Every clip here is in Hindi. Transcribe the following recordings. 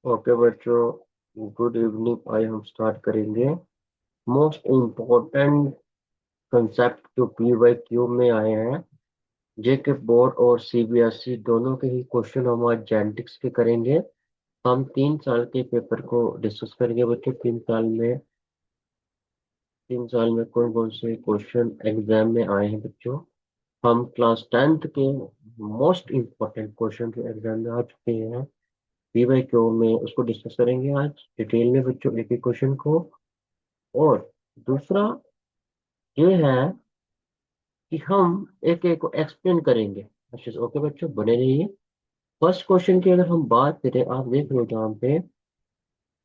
ओके बच्चों, गुड इवनिंग। आज हम स्टार्ट करेंगे मोस्ट इम्पोर्टेंट कंसेप्ट जो PYQ में आए हैं। जेके बोर्ड और CBSE दोनों के ही क्वेश्चन हम आज जेनेटिक्स के करेंगे। हम 3 साल के पेपर को डिस्कस करेंगे बच्चों। 3 साल में कौन कौन से क्वेश्चन एग्जाम में आए हैं बच्चों। हम क्लास 10th के मोस्ट इम्पोर्टेंट क्वेश्चन जो एग्जाम में आ चुके हैं PYQ में, उसको डिस्कस करेंगे आज डिटेल में बच्चों, एक एक क्वेश्चन को। और दूसरा ये है कि हम एक एक को एक्सप्लेन करेंगे अच्छे से। ओके बच्चों, बने रहिए। फर्स्ट क्वेश्चन की अगर हम बात करें, आप देख लो यहाँ पे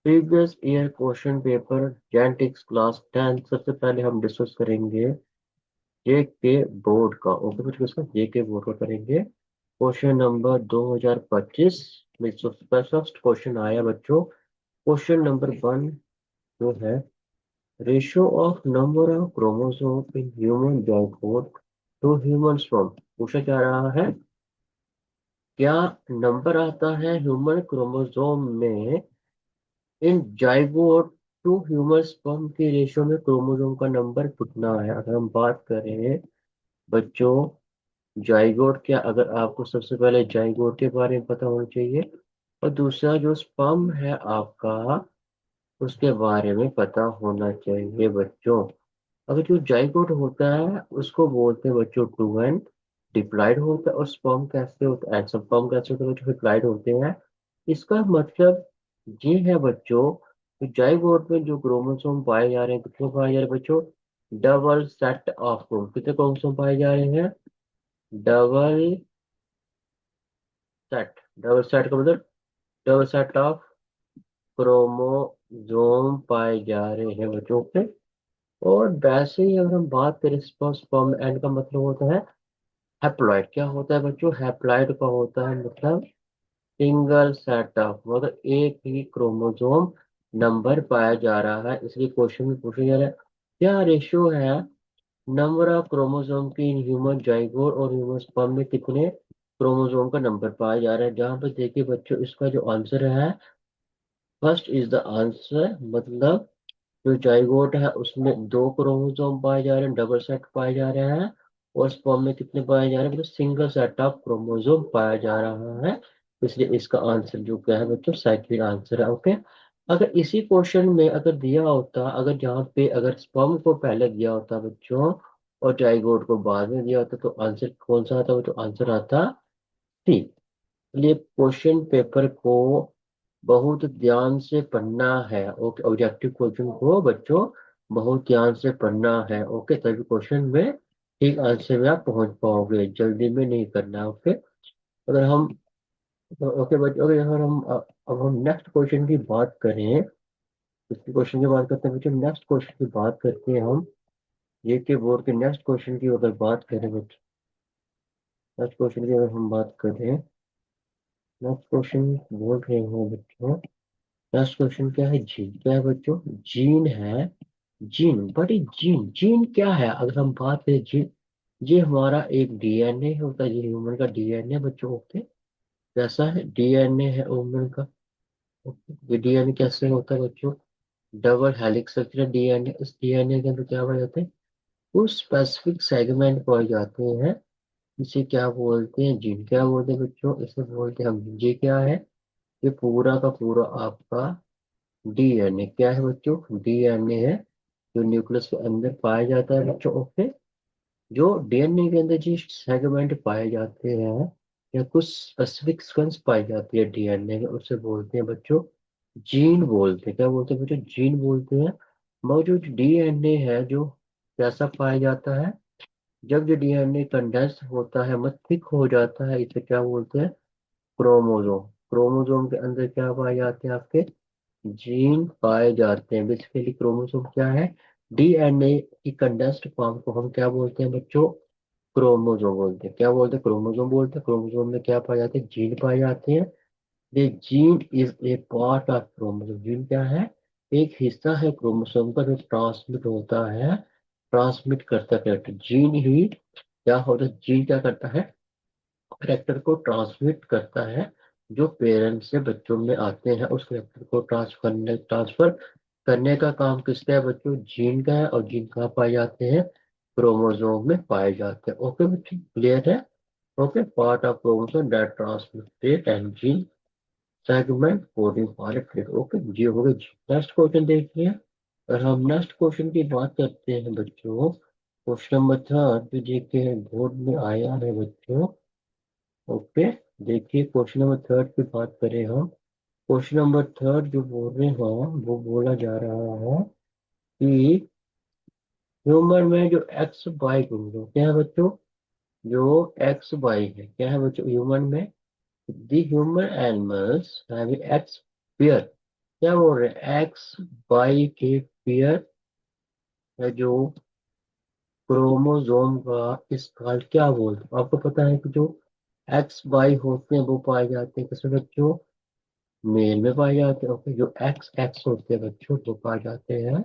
previous year question paper genetics class 10। सबसे पहले हम डिस्कस करेंगे जेके बोर्ड का। ओके बच्चों, इसका जेके बोर्ड का करेंगे। क्वेश्चन नंबर 2025 में फर्स्ट क्वेश्चन आया बच्चों। क्वेश्चन नंबर 1 जो है, ratio of number of chromosome in human zygote to human sperm. पूछा जा रहा है क्या नंबर आता है ह्यूमन क्रोमोसोम में in zygote to human sperm की रेशियो में क्रोमोसोम का नंबर कितना है। अगर हम बात करें बच्चों जाइगोट, क्या अगर आपको सबसे पहले जाइगोट के बारे में पता होना चाहिए, और दूसरा जो स्पर्म है आपका, उसके बारे में पता होना चाहिए बच्चों। अगर जो जाइगोट होता है उसको बोलते हैं बच्चों टू एंड डिप्लॉयड होता है, और स्पर्म कैसे होता है, स्पर्म कैसे होता है बच्चों, डिप्लॉयड होते हैं। इसका मतलब ये है बच्चों कि जाइगोट में जो क्रोमोसोम पाए जा रहे हैं, कितने पाए जा रहे हैं बच्चों, डबल सेट ऑफ क्रोम, कितने क्रोमोसोम पाए जा रहे हैं, डबल सेट। डबल सेट का मतलब डबल सेट ऑफ क्रोमोसोम पाए जा रहे हैं बच्चों पे। और वैसे ही अगर हम बात करें स्पर्म एंड का मतलब होता है हैप्लॉइड। क्या होता है बच्चों, हैप्लॉइड का होता है मतलब सिंगल सेट ऑफ, मतलब एक ही क्रोमोसोम नंबर पाया जा रहा है। इसलिए क्वेश्चन में पूछा जा रहा है क्या रेशियो है नंबर ऑफ क्रोमोसोम की इन ह्यूमन जाइगोट और ह्यूमन स्पर्म में कितने क्रोमोसोम का नंबर पाया जा रहा है। जहां पर देखिए बच्चों, इसका जो आंसर है फर्स्ट इज द आंसर, मतलब जो जाइगोट है उसमें 2 क्रोमोसोम पाए जा रहे हैं, डबल सेट पाए जा रहे हैं। और स्पर्म में कितने पाए जा रहे हैं, मतलब सिंगल सेट ऑफ क्रोमोसोम पाया जा रहा है। इसलिए इसका आंसर जो क्या है बच्चों, सेकंड आंसर है। ओके, अगर इसी क्वेश्चन में अगर दिया होता, अगर जहाँ पे अगर स्पर्म को पहले दिया होता बच्चों और जाइगोट को बाद में दिया होता, तो आंसर कौन सा आता, तो आंसर आता सी। इसलिए क्वेश्चन पेपर को बहुत ध्यान से पढ़ना है। ओके, ऑब्जेक्टिव क्वेश्चन को बच्चों बहुत ध्यान से पढ़ना है। ओके, तभी क्वेश्चन में ठीक आंसर में आप पहुंच पाओगे, जल्दी में नहीं करना। ओके, अगर हम ओके बच्चों, अगर अगर हम अब हम नेक्स्ट क्वेश्चन की बात करें, इसी क्वेश्चन की बात करते हैं बच्चों। नेक्स्ट क्वेश्चन की बात करते हैं हम, ये के बोर्ड के नेक्स्ट क्वेश्चन की अगर बात करें बच्चों, नेक्स्ट क्वेश्चन की अगर हम बात करें, नेक्स्ट क्वेश्चन बोल रहे हैं बच्चों। नेक्स्ट क्वेश्चन क्या है, जीन क्या है बच्चों, जीन है। जीन, बट ये जीन जीन क्या है अगर हम बात करें जीन, ये हमारा एक डीएनए होता है, ये ह्यूमन का डीएनए बच्चों। ओके, कैसा है डीएनए है ह्यूमन का। ओके, ये डीएनए कैसे होता है बच्चों, डबल हेलिक्स स्ट्रक्चर डीएनए। इस डीएनए के अंदर क्या पाए जाते हैं, कुछ स्पेसिफिक सेगमेंट पाए जाते हैं। इसे क्या बोलते हैं, जीन क्या बोलते हैं बच्चों, इसे बोलते हैं हम जीन। ये क्या है, ये पूरा का पूरा आपका डीएनए क्या है बच्चों, डीएनए है जो न्यूक्लियस के अंदर पाया जाता है बच्चों। ओके, जो डीएनए के अंदर जिस सेगमेंट पाए जाते हैं या कुछ स्पेसिफिक सीक्वेंस पाई जाती है डीएनए में, उसे बोलते हैं बच्चों जीन बोलते हैं। क्या बोलते हैं बच्चों, जीन बोलते हैं। मगर जो डीएनए है जो कैसा पाया जाता है, जब जो डीएनए कंडेंस होता है मतलब थिक हो जाता है, इसे क्या बोलते हैं, क्रोमोजोम। क्रोमोजोम के अंदर क्या पाए जाते हैं, आपके जीन पाए जाते हैं। बेसिकली क्रोमोसोम क्या है, डीएनए की कंडेंस्ड फॉर्म को हम क्या बोलते हैं बच्चों, क्रोमोसोम बोलते हैं। क्या बोलते हैं, क्रोमोसोम बोलते हैं। क्रोमोसोम में क्या पाए जाते हैं, जीन पाए जाते हैं। ये gene is a part of chromosome. Gene क्या है, एक हिस्सा है क्रोमोसोम का जो ट्रांसमिट होता है, ट्रांसमिट करता है कैरेक्टर। जीन ही क्या होता है, जीन क्या करता है, कैरेक्टर को ट्रांसमिट करता है। जो पेरेंट्स से बच्चों में आते हैं उस करेक्टर को ट्रांसफर करने का काम किसका है बच्चों, जीन का है। और जीन कहाँ पाए जाते हैं, क्रोमोसोम में पाए जाते हैं। ओके बच्चों, क्लियर है। Okay, part of chromosome that transmit and gene segment coding for a trait. Okay जी, हो गए जी। नेक्स्ट क्वेश्चन देखिए। और हम नेक्स्ट क्वेश्चन की बात करते हैं बच्चों, क्वेश्चन नंबर थर्ड जो देखिए बोर्ड में आया है बच्चों। ओके, देखिए क्वेश्चन नंबर थर्ड की बात करें हम। क्वेश्चन नंबर थर्ड जो बोल रहे हैं वो बोला जा रहा है कि ह्यूमन में जो एक्स वाई क्रोमोसोम क्या है बच्चों, जो एक्स वाई है क्या है बच्चों ह्यूमन में, the human animals have x pair. क्या बोल रहे हैं, एक्स वाई के पेयर है जो क्रोमोसोम का इसका क्या बोलते हैं। आपको पता है कि जो एक्स वाई होते हैं वो पाए जाते हैं किसमें बच्चों, मेल में पाए जाते हैं। ओके, जो एक्स एक्स होते हैं बच्चों वो पाए जाते हैं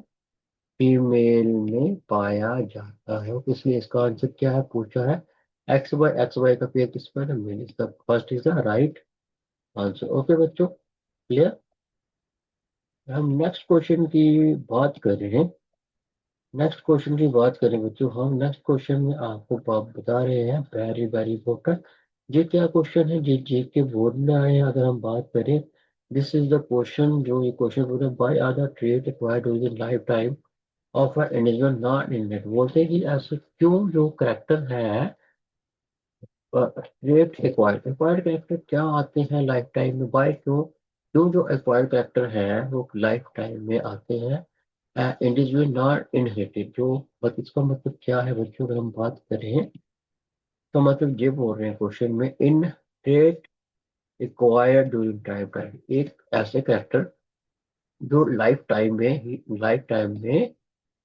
फीमेल में पाया जाता है। तो इसलिए इसका आंसर क्या है, पूछा है एक्स वाई का पेयर किस पर है, मेल। इसका first is the right answer. Okay बच्चों, क्लियर। हम नेक्स्ट क्वेश्चन की बात कर रहे हैं। नेक्स्ट क्वेश्चन की बात करें बच्चों, हम नेक्स्ट क्वेश्चन में आपको बता रहे हैं वेरी वेरी इंपॉर्टेंट। ये क्या क्वेश्चन है, जी के बोर्ड में आए हैं। अगर हम बात करें, दिस इज द क्वेश्चन, जो ये क्वेश्चन बोल रहे हैं, by are the trait acquired during lifetime of an individual not in it. बोलते हैं कि ऐसे क्यों जो करेक्टर है, ट्रेट एक्वायर्ड एक्वायर्ड करेक्टर क्या आते हैं लाइफ टाइम में, बाय क्यों क्यों जो एक्वायर्ड करेक्टर है वो लाइफ टाइम में आते हैं, इंडिविजुअल नॉट इनहेरिटेड। जो बट इसका मतलब क्या है बच्चों, अगर हम बात करें तो मतलब ये बोल रहे हैं क्वेश्चन में, in trait acquired during time time, एक ऐसे करेक्टर जो लाइफ टाइम में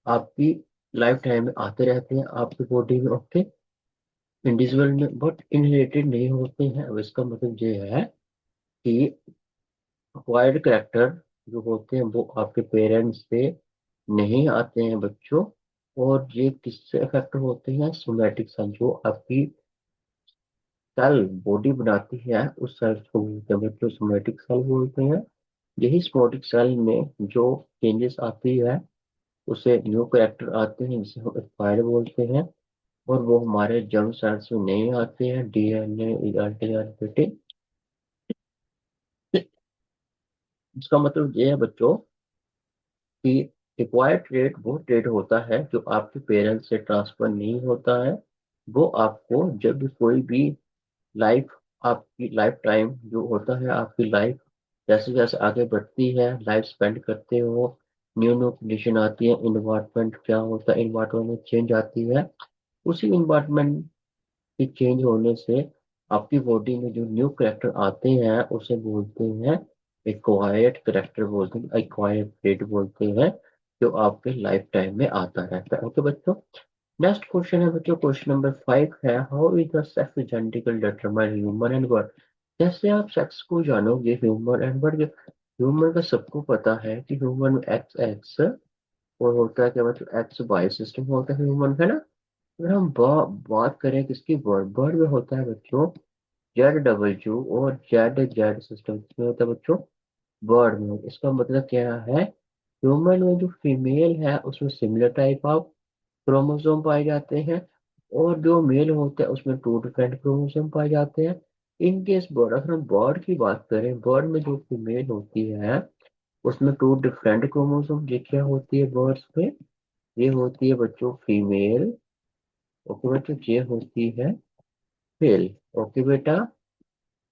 आपकी लाइफ टाइम में आते रहते हैं आपकी बॉडी में। ओके, इंडिविजुअल में बट इनहेरिटेड नहीं होते हैं। अब इसका मतलब ये है कि एक्वायर्ड करेक्टर जो होते हैं वो आपके पेरेंट्स से नहीं आते हैं बच्चों। और ये किससे इफेक्ट होते हैं, सोमैटिक सेल, जो आपकी सेल बॉडी बनाती है उस सेल को बोलते हैं बच्चों, सोमैटिक सेल बोलते हैं। यही सोमैटिक सेल में जो चेंजेस आती है उसे न्यू कैरेक्टर आते हैं जिसे हम एक्वायर्ड बोलते हैं। और वो हमारे जर्म सेल्स में नहीं आते हैं, डीएनए रिप्लिकेटिंग। इसका मतलब ये है बच्चों कि एक्वायर्ड ट्रेट वो ट्रेट होता है जो आपके पेरेंट्स से ट्रांसफर नहीं होता है। वो आपको जब भी कोई भी लाइफ, आपकी लाइफ टाइम जो होता है, आपकी लाइफ जैसे जैसे आगे बढ़ती है, लाइफ स्पेंड करते हो, न्यू न्यू कंडीशन आती है, इन्वायरमेंट क्या होता है, इन्वायरमेंट में चेंज आती है। उसी इन्वायरमेंट के चेंज होने से आपकी बॉडी में जो न्यू करेक्टर आते हैं उसे बोलते हैं एक्वायर्ड करेक्टर, बोलते हैं एक्वायर्ड ट्रेट बोलते हैं, जो आपके लाइफ टाइम में आता रहता है। ओके बच्चों, नेक्स्ट क्वेश्चन है बच्चों, क्वेश्चन नंबर 5 है, how is the sex genetical determine human and bird. जैसे आप सेक्स को जानोगे ह्यूमन एंड बर्ड, ह्यूमन का सबको पता है कि ह्यूमन में एक्स एक्स और होता है क्या, मतलब एक्स वाई सिस्टम होता है ह्यूमन का ना। अगर हम बात करें किसकी, बर्ड, बर्ड में होता है बच्चों जेड और जेड जेड सिस्टम में होता है बच्चों, बर्ड में। इसका मतलब क्या है, ह्यूमन में जो फीमेल है उसमें सिमिलर टाइप ऑफ क्रोमोसोम पाए जाते हैं, और जो मेल होता है उसमें टू डिफरेंट क्रोमोसोम पाए जाते हैं। इन केस बर्ड, अगर हम बर्ड की बात करें, बर्ड में जो फीमेल होती है उसमें टू डिफरेंट क्रोमोसोम, ये क्या होती है बर्ड्स में, ये होती है बच्चों फीमेल। ओके बच्चों, ये होती है मेल। ओके बेटा,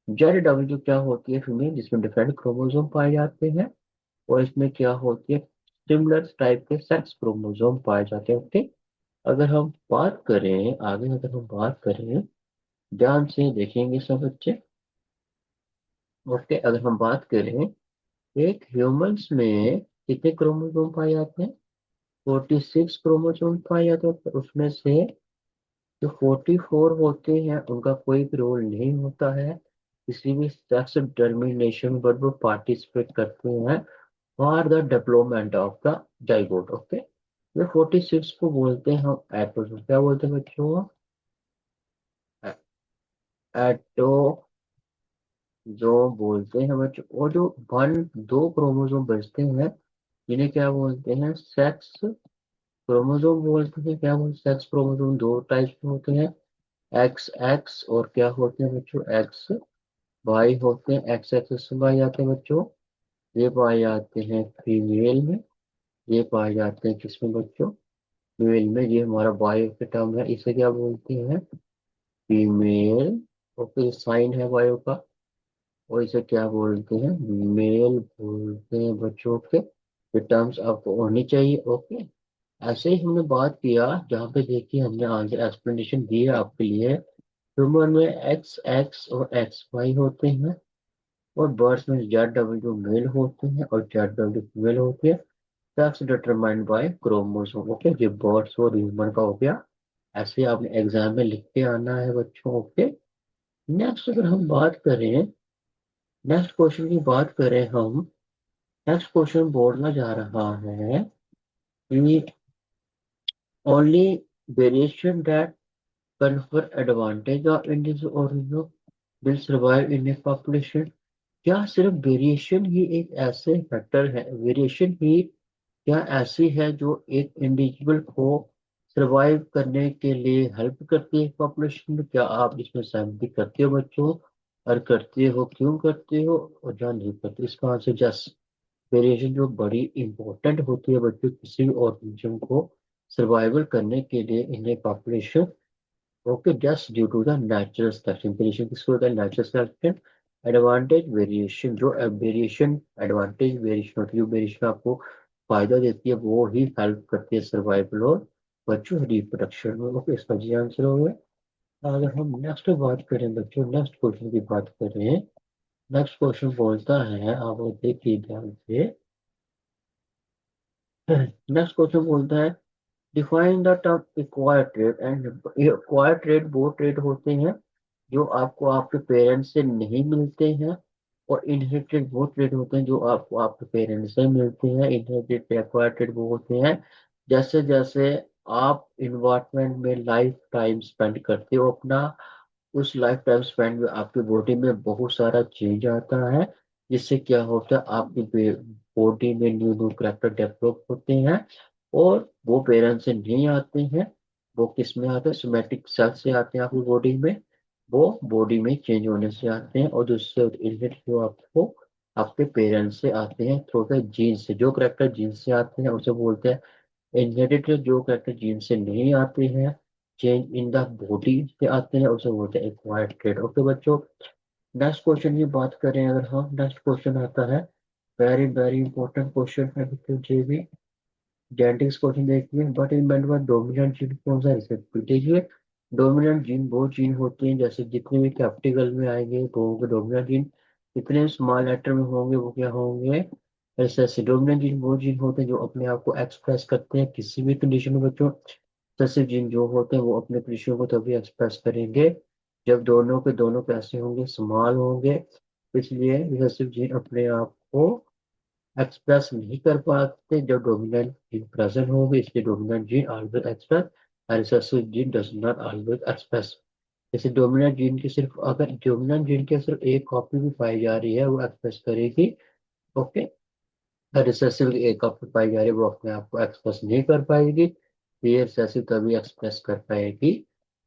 जेड डब्ल्यू क्या होती है फीमेल, जिसमें डिफरेंट क्रोमोसोम पाए जाते हैं, और इसमें क्या होती है सिमिलर टाइप के सेक्स क्रोमोसोम पाए जाते हैं। ओके, अगर हम बात करें आगे, अगर हम बात करें, ध्यान से देखेंगे सब बच्चे। ओके, अगर हम बात करें, एक ह्यूमंस में कितने क्रोमोसोम पाए जाते हैं, 46 क्रोमोसोम पाए जाते हैं। पर उसमें से जो 44 होते हैं उनका कोई भी रोल नहीं होता है किसी भी सेक्स डिटर्मिनेशन, पर वो पार्टिसिपेट करते हैं for the development of the zygote. Okay, ये 46 को बोलते हैं हम एटोजोम, क्या बोलते हैं बच्चों, एटो जो बोलते हैं बच्चों, और जो वन दो क्रोमोसोम बचते हैं इन्हें क्या बोलते हैं, सेक्स क्रोमोसोम बोलते हैं। क्या बोलते हैं, सेक्स क्रोमोसोम दो टाइप के होते हैं, एक्स एक्स और क्या होते हैं बच्चों, एक्स वाई होते हैं। एक्स एक्स पाए जाते हैं बच्चों, ये पाए जाते हैं फीमेल में, ये पाए जाते हैं किसमें बच्चों, मेल में। ये हमारा बायो का टर्म है, इसे क्या बोलते हैं, फीमेल। ओके, साइन है बायो का, और इसे क्या बोलते हैं, मेल बोलते हैं बच्चों के। ये टर्म्स आपको होनी चाहिए। ओके, ऐसे ही हमने बात किया, जहाँ पे देखिए हमने आंसर एक्सप्लेनेशन दी है आपके लिए। ह्यूमन में एक्स एक्स और एक्स वाई होते हैं, और बर्ड्स में जेड डब्ल्यू मेल होते हैं और जेड डब्ल्यू फीमेल होती है। Sex determined by chromosome. Okay, ये बर्ड्स और ह्यूमन का हो गया। ऐसे आपने एग्जाम में लिख के आना है बच्चों। ओके, नेक्स्ट अगर हम बात करें, नेक्स्ट क्वेश्चन की बात करें हम, नेक्स्ट क्वेश्चन बोलना जा रहा है कि only variation that confer advantage of individual organism will survive in a population। क्या सिर्फ वेरिएशन ही एक ऐसे फैक्टर है, वेरिएशन ही क्या ऐसी है जो एक इंडिविजुअल को सरवाइव करने के लिए हेल्प करती है पॉपुलेशन में? क्या आप इसमें सहमति करते हो बच्चों? और करते हो, क्यों करते हो, और या नहीं करते? इसका आंसर जस, वेरिएशन जो बड़ी इंपॉर्टेंट होती है बच्चों किसी भी ऑर्गेनिज्म को सर्वाइवल करने के लिए in a population. Okay, just due to the natural selection. Variation किसको होता है, नेचुरल सिलेक्शन। एडवांटेज वेरिएशन, जो वेरिएशन एडवांटेज वेरिएशन होती है, वेरिएशन आपको फायदा देती है, वो ही हेल्प करती है सर्वाइवल और बच्चों रिप्रोडक्शन में। ओके, इसका जी आंसर हो गया। अगर हम नेक्स्ट बात करें बच्चों, नेक्स्ट क्वेश्चन की बात करें, नेक्स्ट क्वेश्चन बोलता है, आप देखिए ध्यान से। नेक्स्ट क्वेश्चन बोलता है, define the term acquired trade and. Acquired trade वो ट्रेड होते हैं जो आपको आपके पेरेंट्स से नहीं मिलते हैं, और इनहेरिटेड वो ट्रेड होते हैं जो आपको आपके पेरेंट्स से मिलते हैं। इनहेरिटेड एक्वायर्ड ट्रेड वो होते हैं जैसे जैसे आप इन्वायरमेंट में लाइफ टाइम स्पेंड करते हो अपना, उस लाइफ टाइम स्पेंड में आपकी बॉडी में बहुत सारा चेंज आता है, जिससे क्या होता है, आपकी बॉडी में न्यू न्यू करेक्टर डेवलप होते हैं, और वो पेरेंट्स से नहीं आते हैं। वो किस में आते हैं, सोमेटिक सेल से आते हैं आपकी बॉडी में, वो बॉडी में चेंज होने से आते हैं, और दूसरे इनहेरिट जो आपको आपके पेरेंट्स से आते हैं थ्रू द जीन से। जो करेक्टर जीन से आते हैं उसे बोलते हैं इनहेरिटेड। जो करेक्टर जीन से नहीं आते हैं, चेंज इन द बॉडी से आते हैं, उसे बोलते हैं एक्वायर्ड ट्रेट। ओके बच्चों, नेक्स्ट क्वेश्चन की बात करें अगर हम, नेक्स्ट क्वेश्चन आता है, वेरी वेरी इंपॉर्टेंट क्वेश्चन है बच्चों, ये भी जेनेटिक्स क्वेश्चन देखिए। बट इन मैंने बात डोमिनेंट जीन कौन सा है, इसे देखिए। डोमिनेंट जीन वो जीन होते हैं, जैसे जितने भी कैपिटल में आएंगे वो होंगे डोमिनेंट जीन, जितने स्मॉल लेटर में होंगे वो क्या होंगे, रिसेसिव। डोमिनेंट जीन वो जीन होते हैं जो अपने आप को एक्सप्रेस करते हैं किसी भी कंडीशन में बच्चों। रिसेसिव जीन जो होते हैं वो अपने कंडीशन को तभी एक्सप्रेस करेंगे जब दोनों के दोनों कैसे होंगे, स्मॉल होंगे। इसलिए रिसेसिव जीन अपने आप को एक्सप्रेस नहीं कर पाते जब डोमिनेंट जीन प्रेजेंट होंगे, इसलिए डोमिनेंट जीन ऑलवेज एक्सप्रेस, और recessive gene does not always express. जैसे डोमिनेंट जीन की सिर्फ, अगर डोमिनेंट जीन की सिर्फ एक कॉपी भी पाई जा रही है वो एक्सप्रेस करेगी। ओके, रिसेसिव की एक कॉपी पाई जा रही है वो अपने आप को एक्सप्रेस नहीं कर पाएगी। ये रिसेसिव तभी एक्सप्रेस कर पाएगी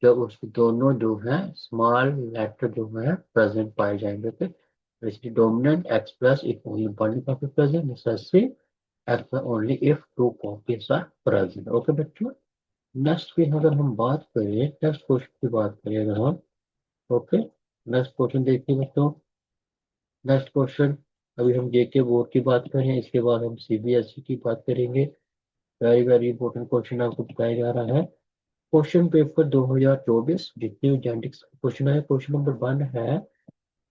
जब उसके दोनों जो है स्मॉल लेटर जो है प्रेजेंट पाए जाएंगे। तो इसलिए dominant express if only one copy present, recessive express only if two copies are present. Okay बच्चों, नेक्स्ट की अगर हम बात करें, नेक्स्ट क्वेश्चन की बात करें अगर हम, ओके, नेक्स्ट क्वेश्चन देखिए बच्चों। नेक्स्ट क्वेश्चन, अभी हम जेके बोर्ड की बात करें, इसके बाद हम सीबीएसई की बात करेंगे। वेरी वेरी इंपॉर्टेंट क्वेश्चन आपको बताया जा रहा है। क्वेश्चन पेपर 2024 जितने भी जेनेटिक्स क्वेश्चन है, क्वेश्चन नंबर 1 है,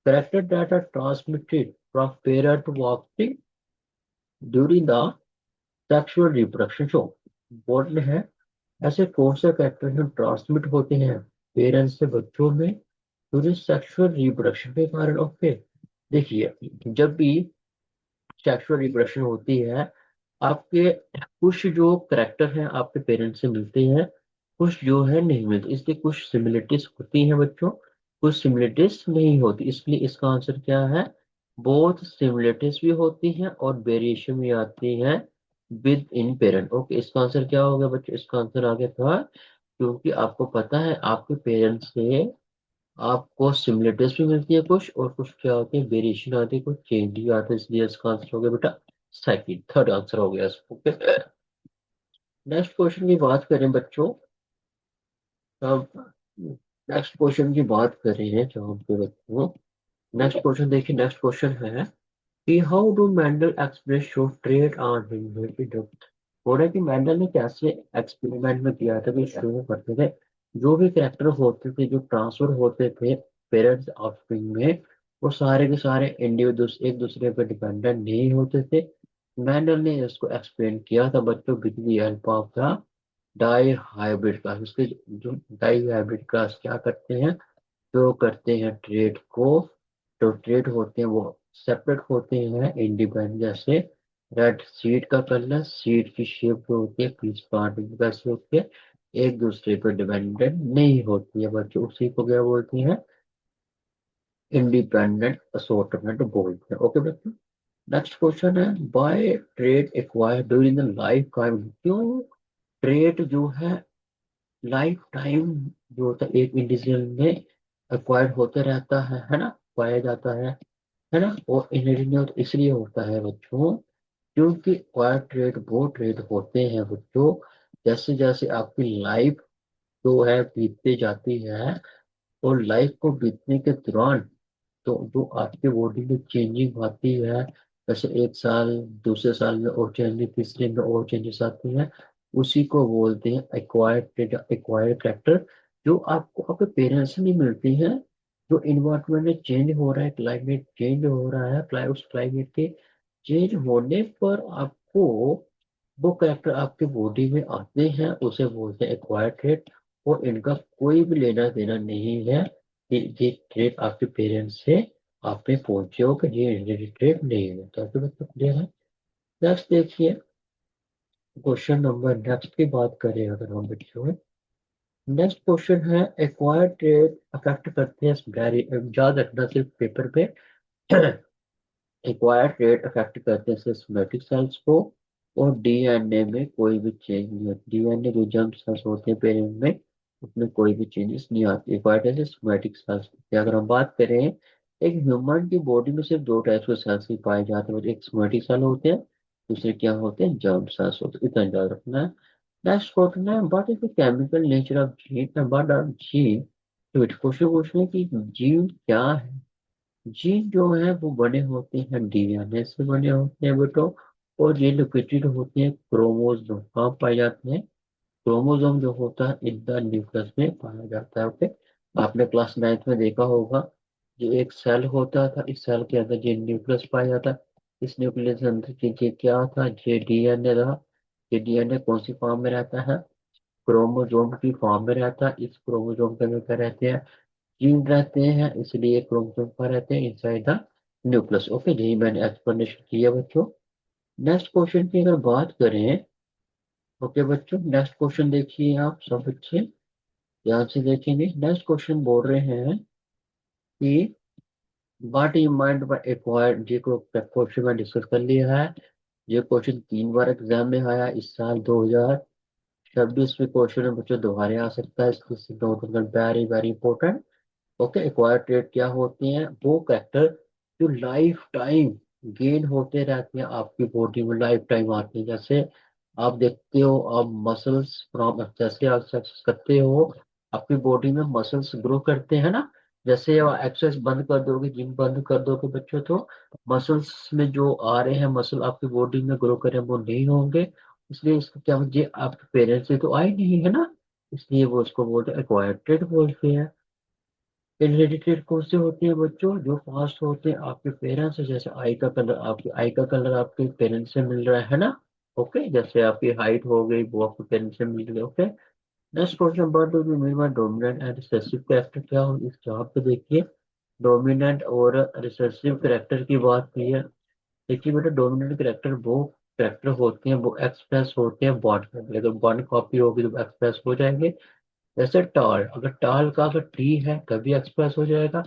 character data transmitted from parent to offspring during the sexual reproduction show. Board में है, ऐसे कौन से करेक्टर जो ट्रांसमिट होते हैं पेरेंट्स से बच्चों में ड्यूरिंग सेक्सुअल रिप्रोडक्शन के कारण। ओके, देखिए, जब भी सेक्सुअल रिप्रोडक्शन होती है, आपके कुछ जो करेक्टर हैं आपके पेरेंट्स से मिलते हैं, कुछ जो है नहीं मिलते, इसलिए कुछ सिमिलरिटीज होती हैं बच्चों। कुछ सिमिलरिटीज नहीं होती, इसलिए इसका आंसर क्या है? बोथ सिमिलरिटीज भी होती हैं और वेरिएशन भी आती है विद इन पेरेंट। ओके, इसका आंसर क्या हो गया बच्चों? इसका आंसर आ गया था, क्योंकि आपको पता है आपके पेरेंट्स से आपको सिमिलरिटीज भी मिलती है कुछ, और कुछ क्या होती है, वेरिएशन आती है, कुछ चेंज भी आता है, इसलिए इसका आंसर हो गया बेटा सेकंड, थर्ड आंसर हो गया इसका। ओके, नेक्स्ट क्वेश्चन की बात करें बच्चों। अब नेक्स्ट क्वेश्चन की बात करें जहाँ पे बच्चों, नेक्स्ट क्वेश्चन देखिए, नेक्स्ट क्वेश्चन है कि how do Mendel express show trade on him. हो रहा है कि मेंडल ने कैसे एक्सपेरिमेंट में किया था कि शुरू करते थे, जो भी कैरेक्टर होते थे जो ट्रांसफर होते थे पेरेंट्स ऑफस्प्रिंग में, वो सारे के सारे इंडिविजुअल्स एक दूसरे पर डिपेंडेंट नहीं होते थे। मेंडल ने इसको एक्सप्लेन किया था बच्चों with the help of the dihybrid class. उसके जो डाई हाइब्रिड क्लास क्या करते हैं, जो करते हैं ट्रेड को, जो ट्रेड होते हैं वो सेपरेट होते हैं इंडिपेंडेंट। जैसे रेड सीड का कलर, सीड की शेप जो होती है, पीच प्लांट वैसे होती है, एक दूसरे पर डिपेंडेंट नहीं होती है बच्चों, उसी को क्या बोलते हैं, इंडिपेंडेंट असोर्टमेंट बोलते हैं। ओके बच्चों, नेक्स्ट क्वेश्चन है by trait acquired during the lifetime. क्यों ट्रेड जो है लाइफ टाइम जो होता है एक इंडिविजुअल में एक्वायर्ड होते रहता है ना, पाया जाता है ना, और इनहेरिटेड नहीं होता, इसलिए होता है बच्चों क्योंकि एक्वायर्ड ट्रेड वो ट्रेड होते हैं बच्चों, जैसे जैसे आपकी लाइफ जो है बीतती जाती है, और लाइफ को बीतने के दौरान तो जो आपके बॉडी में चेंजिंग आती है, जैसे एक साल दूसरे साल में और चेंजेस, तीसरे में और चेंजेस आती हैं, उसी को बोलते हैं एक्वायर्ड, एक्वायर्ड कैरेक्टर, जो आपको आपके पेरेंट्स से नहीं मिलती हैं। जो इन्वायरमेंट में चेंज हो रहा है, क्लाइमेट चेंज हो रहा है, उस क्लाइमेट के चेंज होने पर आपको वो कैरेक्टर आपके बॉडी में आते हैं, उसे बोलते हैं एक्वायर्ड ट्रेट। और इनका कोई भी लेना देना नहीं है कि ये ट्रेट आपके पेरेंट्स से आप पे पहुंचे हो, कि ये रिलेटेड नहीं होता। तो मतलब क्लियर है। नेक्स्ट देखिए, क्वेश्चन नंबर नेक्स्ट की बात करें अगर हम बच्चों में, नेक्स्ट क्वेश्चन है एक्वायर्ड ट्रेड अफेक्ट करते हैं याद रखना सिर्फ पेपर पे एक्वायर्ड ट्रेड अफेक्ट करते हैं सोमेटिक सेल्स को, और डीएनए में कोई भी चेंज नहीं होती। डीएनए जो जर्म सेल्स होते हैं पेरेंट में, उसमें कोई भी चेंजेस नहीं आती। एक्वायर्ड ट्रेड सोमेटिक सेल्स की अगर हम बात करें, एक ह्यूमन की बॉडी में सिर्फ दो टाइप्स के सेल्स ही पाए जाते हैं, एक सोमेटिक सेल होते हैं, दूसरे क्या होते हैं, जर्म सेल्स होते हैं, इतना याद रखना है। नेक्स्ट क्वेश्चन है what is the chemical nature of gene, what are gene. तो क्वेश्चन पूछने की जीन क्या है। जीन जो है वो बने होते हैं डीएनए से बने होते हैं बेटो, और ये लोकेटेड होते हैं क्रोमोसोम, कहाँ पाए जाते हैं, क्रोमोसोम जो होता है इन द न्यूक्लियस में पाया जाता है। ओके, आपने क्लास 9th में देखा होगा, ये एक सेल होता था, इस सेल के अंदर ये न्यूक्लियस पाया जाता है, इस न्यूक्लियस के अंदर ये क्या था, ये डीएनए रहा। ये डीएनए कौन सी फॉर्म में रहता है, क्रोमोसोम की फॉर्म में रहता है। इस क्रोमोसोम के अंदर क्या रहते हैं, जीन रहते हैं, इसलिए क्रोमोसोम पर रहते हैं इनसाइड द न्यूक्लियस। ओके, यही मैंने एक्सप्लेनेशन किया बच्चों। नेक्स्ट क्वेश्चन की अगर बात करें, ओके बच्चों, नेक्स्ट क्वेश्चन देखिए आप सब बच्चे ध्यान से देखेंगे। नेक्स्ट क्वेश्चन बोल रहे हैं कि what you mind bye acquired. ये को क्वेश्चन में डिस्कस कर लिया है। ये क्वेश्चन 3 बार एग्जाम में आया इस साल 2026 में, क्वेश्चन है बच्चों दोबारा आ सकता है, इसलिए note very very important. Okay, acquired trait क्या होती हैं, वो कैरेक्टर जो लाइफ टाइम गेन होते रहते हैं आपकी बॉडी में, लाइफ टाइम आते हैं। जैसे आप देखते हो, आप मसल्स फ्रॉम, जैसे आप एक्सरसाइज करते हो आपकी बॉडी में मसल्स ग्रो करते हैं ना, जैसे आप एक्सरसाइज बंद कर दोगे, जिम बंद कर दोगे बच्चों, तो मसल्स में जो आ रहे हैं मसल आपकी बॉडी में ग्रो करें वो नहीं होंगे। इसलिए इसको क्या, मुझे आपके पेरेंट्स से तो आए नहीं है ना, इसलिए वो उसको बोलते हैं एक्वायर्ड ट्रेट बोलते हैं। इनहेरिटेड कौन से होते हैं बच्चों, जो पास होते हैं आपके पेरेंट्स से, जैसे आई का कलर, आपकी आई का कलर आपके पेरेंट्स से मिल रहा है ना। ओके, जैसे आपकी हाइट हो गई वो आपके पेरेंट्स से मिल गई। ओके, नेक्स्ट क्वेश्चन नंबर 2 मेरे पास डोमिनेंट एंड रिसेसिव कैरेक्टर क्या हो, इस जवाब पे देखिए। डोमिनेंट और रिसेसिव कैरेक्टर की बात की है। देखिए बेटा, डोमिनेंट कैरेक्टर वो कैरेक्टर होते हैं वो एक्सप्रेस होते हैं बॉन्ड में, अगर बॉन्ड कॉपी होगी तो एक्सप्रेस हो जाएंगे, जैसे टाल, अगर टाल का अगर टी है तभी एक्सप्रेस हो जाएगा,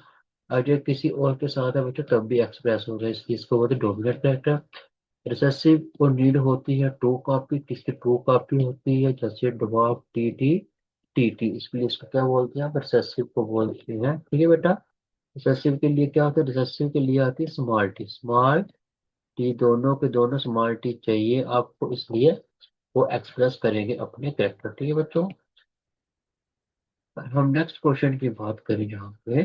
अगर किसी और के साथ है बच्चों तब भी एक्सप्रेस हो जाएगा, इस चीज को बोलते हैं डोमिनेंट कैरेक्टर। रिसेसिव को नीड होती है टू कॉपी, किसकी टू कॉपी होती है, जैसे dog T T T T, इसके लिए इसको क्या बोलते हैं, रिसेसिव को बोलते हैं। ठीक है बेटा। रिसेसिव के लिए क्या होता है, रिसेसिव के लिए आती है स्मॉल टी, स्मॉल टी, दोनों के दोनों स्मॉल टी चाहिए आपको, इसलिए वो एक्सप्रेस करेंगे अपने कैरेक्टर। ठीक है बच्चों। हम नेक्स्ट क्वेश्चन की बात करें यहाँ पे।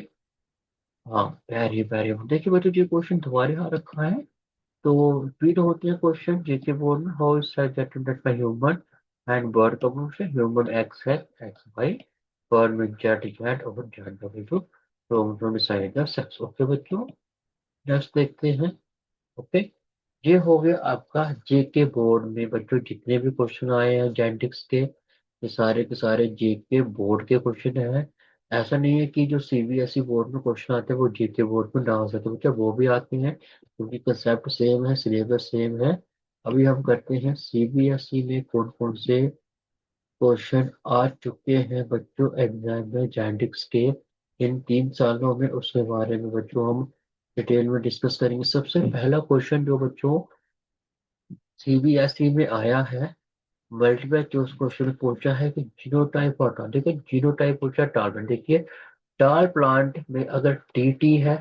हाँ, वेरी वेरी गुड। देखिए बच्चों ये क्वेश्चन तुम्हारे यहाँ रखा है। तो रिपीट होते हैं क्वेश्चन, जीके बोर्ड में, how is set that by human and bird communication, human x है एक्स वाई, बर्ड में जेड जेड और Z W, chromosome decide the sex. Okay बच्चों, नेक्स्ट देखते हैं। ओके, ये हो गया आपका जेके बोर्ड में बच्चों जितने भी क्वेश्चन आए हैं जेनेटिक्स के सारे जेके बोर्ड के क्वेश्चन हैं। ऐसा नहीं है कि जो सीबीएसई बोर्ड में क्वेश्चन आते हैं वो जेके बोर्ड में ना हो सकते बच्चों, वो भी आते हैं क्योंकि कंसेप्ट सेम है, सिलेबस सेम है। अभी हम करते हैं सीबीएसई में कौन कौन से क्वेश्चन आ चुके हैं बच्चों एग्जाम में जेनेटिक्स के इन 3 सालों में, उसके बारे में बच्चों हम डिटेल में डिस्कस करेंगे। सबसे पहला क्वेश्चन जो बच्चों सीबीएसई में आया है, मल्टीपल चॉइस क्वेश्चन पूछा है कि जीनोटाइप हटा, देखिए जीनोटाइप पूछा टाल में। देखिए टाल प्लांट में अगर टी टी है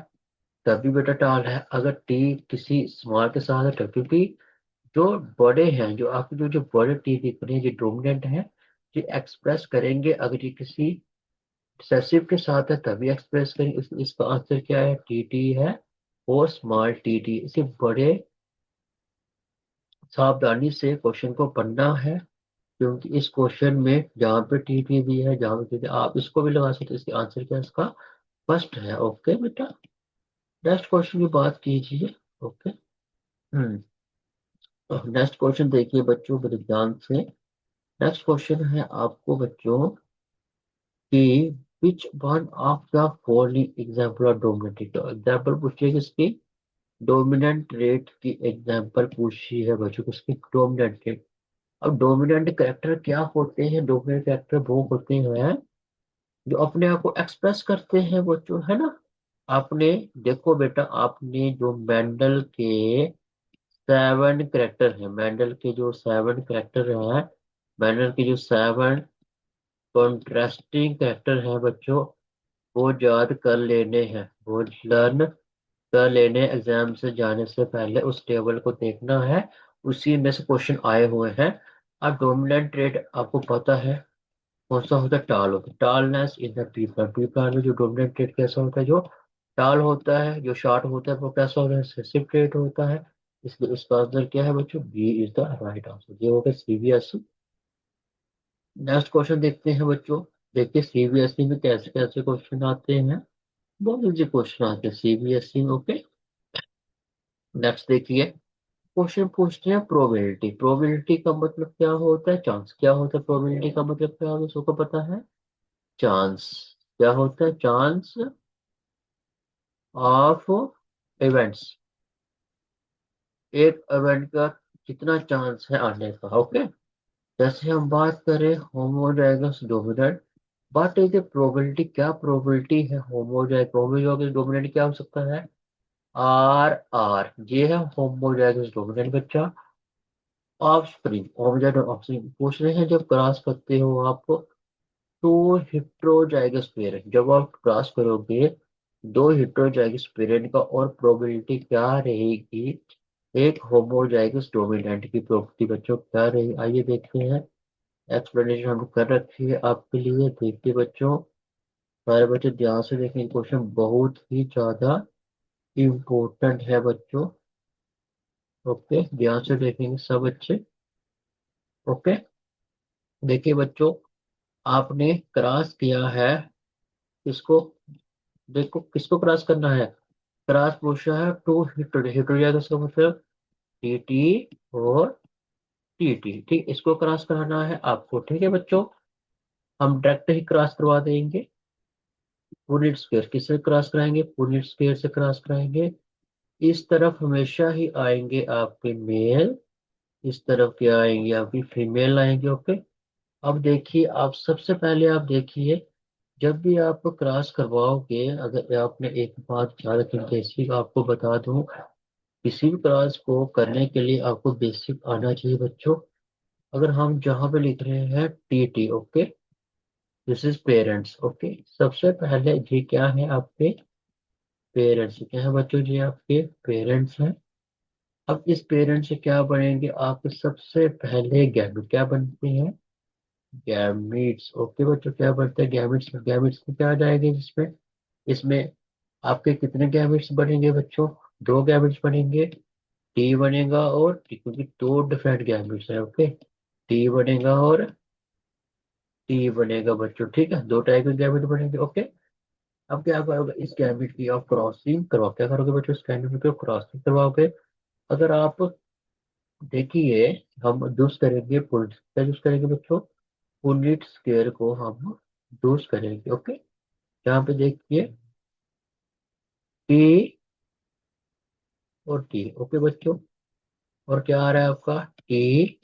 तभी बेटा टाल है, अगर टी किसी स्मॉल के साथ है तभी टी। जो बड़े हैं, जो आपके जो बड़े टी दिख रहे हैं जो डोमिनेंट है, ये एक्सप्रेस करेंगे अगर ये किसी रिसेसिव के साथ है तभी एक्सप्रेस करेंगे। इसका आंसर क्या है, टी टी है और स्मॉल टी टी। इसे बड़े सावधानी से क्वेश्चन को पढ़ना है, क्योंकि इस क्वेश्चन में जहाँ पे टी टी भी है, जहाँ पे TT आप इसको भी लगा सकते हैं, इसके आंसर क्या है इसका फर्स्ट है। ओके बेटा, नेक्स्ट क्वेश्चन की बात कीजिए। ओके। हम्म नेक्स्ट क्वेश्चन देखिए बच्चों बड़े ध्यान से। नेक्स्ट क्वेश्चन है आपको बच्चों कि which one of the following example of dominating, तो एग्जांपल पूछिए किसकी, डोमिनेंट रेट की एग्जांपल पूछी है बच्चों, किसकी, डोमिनेंट रेट। अब डोमिनेंट कैरेक्टर क्या होते हैं, डोमिनेंट कैरेक्टर वो होते हैं जो अपने आप को एक्सप्रेस करते हैं बच्चों, है ना। आपने देखो बेटा, आपने जो मेंडल के 7 कैरेक्टर हैं, मेंडल के जो 7 कैरेक्टर हैं, मेंडल के जो 7 कॉन्ट्रास्टिंग कैरेक्टर हैं बच्चों, वो याद कर लेने हैं, वो लर्न कर लेने, एग्जाम से जाने से पहले उस टेबल को देखना है, उसी में से क्वेश्चन आए हुए हैं। अब डोमिनेंट ट्रेड आपको पता है कौन सा होता है, टाल होता है, tallness in the tree plant. Tree plant में जो डोमिनेंट ट्रेड कैसा होता है, जो टाल होता है, जो शॉर्ट होता है वो कैसा होता है, रिसेसिव ट्रेड होता है। इसलिए इसका आंसर क्या है बच्चों, B is the right answer. ये हो गया सीबीएसई। नेक्स्ट क्वेश्चन देखते हैं बच्चों। देखिए सीबीएसई में कैसे कैसे क्वेश्चन आते हैं, बहुत इजी क्वेश्चन आते हैं सीबीएसई में। ओके, नेक्स्ट देखिए, क्वेश्चन पूछते हैं प्रोबेबिलिटी। प्रोबेबिलिटी का मतलब क्या होता है, चांस। क्या होता है प्रोबेबिलिटी का मतलब, क्या होता है, सबको पता है, चांस। क्या होता है, चांस ऑफ इवेंट्स, एक इवेंट का कितना चांस है आने का। ओके, जैसे हम बात करें होमोजाइगस डोमिनेंट, बात है कि प्रोबेबिलिटी, क्या प्रोबेबिलिटी है होमोजाइगस, होमोजाइगस डोमिनेंट क्या हो सकता है, आर आर, ये है होमोजाइगस डोमिनेंट बच्चा। ऑफस्प्रिंग, होमोजाइगस ऑफस्प्रिंग पूछ रहे हैं, जब क्रॉस करते हो आप तो हेट्रोजाइगस पेयर, जब आप क्रॉस करोगे दो हेट्रोजाइगस पेरेंट का, और प्रोबेबिलिटी क्या रहेगी एक होमोजाइगस डोमिनेंट की प्रोबेबिलिटी बच्चों क्या रहेगी, आइए देखते हैं। एक्सप्लेनेशन हम कर रखी है आपके लिए, देखिए बच्चों, सारे बच्चे ध्यान से देखें, क्वेश्चन बहुत ही ज्यादा इम्पोर्टेंट है बच्चों। ओके, ध्यान से देखेंगे सब बच्चे। ओके, देखिए बच्चों, आपने क्रॉस किया है किसको, देखो किसको क्रॉस करना है, क्रॉस पूछा है टू हिटोरिया, हिटोरिया का इसका मतलब टी टी और टी टी, ठीक, इसको क्रॉस कराना है आपको। ठीक है बच्चों, हम डायरेक्ट ही क्रॉस करवा देंगे। पुनिट स्क्वायर किससे क्रॉस कराएंगे, पुनिट स्क्वायर से क्रॉस कराएंगे। इस तरफ हमेशा ही आएंगे आपके मेल, इस तरफ क्या आएंगे आपकी फीमेल आएंगे। ओके, अब देखिए, आप सबसे पहले आप देखिए, जब भी आप क्रॉस करवाओगे, अगर आपने एक बात याद रखनी, बेसिक आपको बता दूं, किसी भी क्रॉस को करने के लिए आपको बेसिक आना चाहिए बच्चों। अगर हम जहाँ पे लिख रहे हैं T T, okay, this is parents, okay. सबसे पहले ये क्या है आपके पेरेंट्स, क्या है बच्चों, ये आपके पेरेंट्स हैं। अब इस पेरेंट्स से क्या बनेंगे, आपके सबसे पहले गैमेट क्या बनते हैं, गैमिट्स, ओके बच्चों, क्या बनते हैं गैमिट्स, गैमिट्स में क्या आ जाएगा इसमें, इसमें आपके कितने गैमेट्स बनेंगे बच्चों, दो गैमेट्स बनेंगे, टी बनेगा और टी, क्योंकि दो डिफरेंट गैमेट्स है, ओके। टी बनेगा और टी बनेगा बच्चों, ठीक है, दो टाइप के गैमेट बनेंगे, ओके। अब क्या करोगे, इस गैमेट की आप क्रॉसिंग करवा, क्या करोगे बच्चों, इस गैमेट की क्रॉसिंग करवाओगे। अगर आप देखिए, हम यूज करेंगे पुल, क्या यूज करेंगे बच्चों, पुनिट स्क्वायर को हम यूज करेंगे, ओके। यहाँ पे देखिए टी और टी, ओके बच्चों। और क्या आ रहा है आपका, टी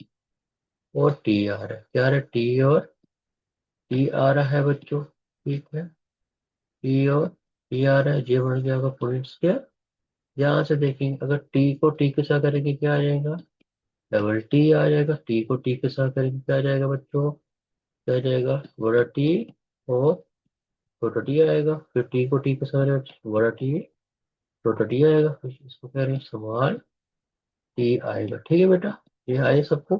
और टी आ रहा है, क्या आ रहा है, टी और टी आ रहा है बच्चों, ठीक है। टी और टी आ रहा है, ये बन गया आपका पॉइंट स्क्वायर। यहाँ से देखेंगे, अगर टी को टी के साथ करेंगे क्या आ जाएगा, डबल टी आ जाएगा। टी को टी के साथ करेंगे क्या आ जाएगा बच्चों, क्या आ जाएगा, बड़ा टी और छोटा टी आएगा। फिर टी को टी के साथ बड़ा टी छोटा टी आएगा, फिर इसको कह रहे हैं स्मॉल टी आएगा, ठीक है बेटा। ये आए सबको,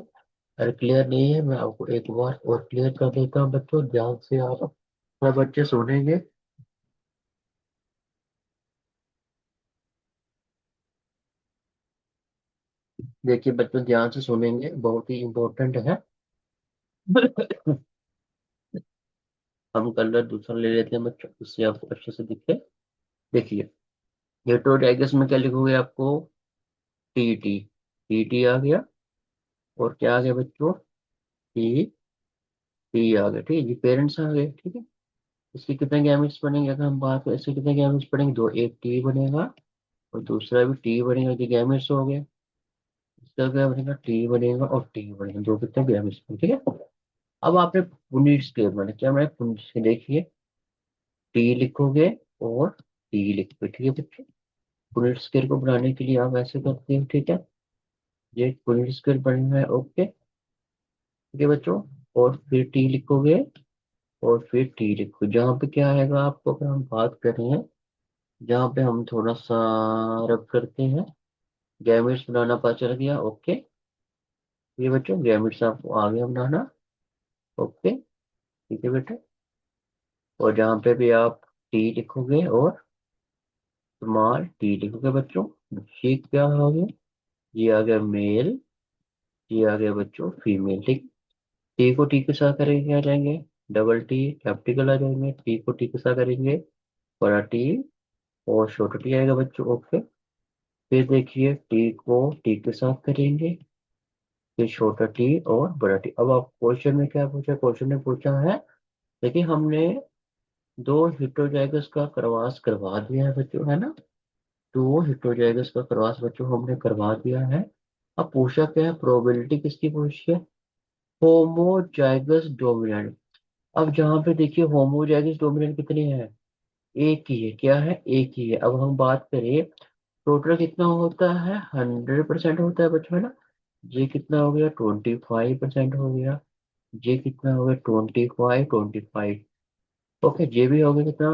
अगर क्लियर नहीं है मैं आपको एक बार और क्लियर कर देता हूँ बच्चों, ध्यान से आप अपना बच्चे सुनेंगे। देखिए बच्चों, ध्यान से सुनेंगे, बहुत ही इंपॉर्टेंट है। हम कलर दूसरा ले लेते हैं बच्चों, इससे आपको अच्छे से दिखे। देखिए, हेटेरोजाइगस में क्या लिखोगे आपको, टी टी, टी टी आ गया। और क्या आ गया बच्चों, टी टी आ गया, ठीक है, ये पेरेंट्स आ गए, ठीक है। इसके कितने गैमेट्स बनेंगे, अगर हम बात करें इसके कितने गैमेट्स बनेंगे, दो, एक टी बनेगा और दूसरा भी टी बनेगा, ये गैमेट्स हो गए। इसका क्या बनेगा, टी बनेगा और टी बनेगा, दो कितने गैमेट्स बनेंगे, ठीक है। अब आपने पुनीट स्केयर बने, क्या मैं पुनीट स्केयर, देखिए टी लिखोगे और टी लिखोगे, ठीक है बच्चों। पुनीट स्केयर को बनाने के लिए आप ऐसे करते हैं, ठीक है। ये पुनीट स्केयर बनना है, ओके, ठीक है बच्चों। और फिर टी लिखोगे और फिर टी लिखो, जहाँ पे क्या आएगा आपको, अगर हम बात कर रहे हैं, जहाँ पे हम थोड़ा सा रब करते हैं, गैमेट्स बनाना पता चल गया, ओके। ये बच्चों गैमेट्स आपको आ गया बनाना, ओके, ठीक है बेटा। और जहाँ पे भी आप टी लिखोगे और स्मॉल टी लिखोगे बच्चों, ये क्या हो गया, ये आ गया मेल, ये आ गया बच्चों फीमेल, ठीक। टी को टी के साथ करेंगे क्या आ जाएंगे, डबल टी कैपिटल आ जाएंगे, टी को टी के साथ करेंगे बड़ा टी और छोटा टी आएगा बच्चों, ओके। फिर देखिए टी को टी के साथ करेंगे, फिर छोटा टी और बड़ा टी। अब आप क्वेश्चन में क्या पूछा, क्वेश्चन ने पूछा है, देखिए हमने दो हेटेरोजाइगस का क्रॉस करवा दिया है बच्चों, है ना, दो हेटेरोजाइगस का क्रॉस बच्चों हमने करवा दिया है। अब पूछा क्या है, प्रोबेबिलिटी किसकी पूछी है, होमोजाइगस डोमिनेंट। अब जहाँ पे देखिए होमोजाइगस डोमिनेंट कितने हैं, एक ही है, क्या है, एक ही है। अब हम बात करें, टोटल कितना होता है, 100% होता है बच्चों, है ना। ये कितना हो गया, 25% हो गया। ये कितना हो गया, 25, 25, ओके। ये भी हो गया कितना,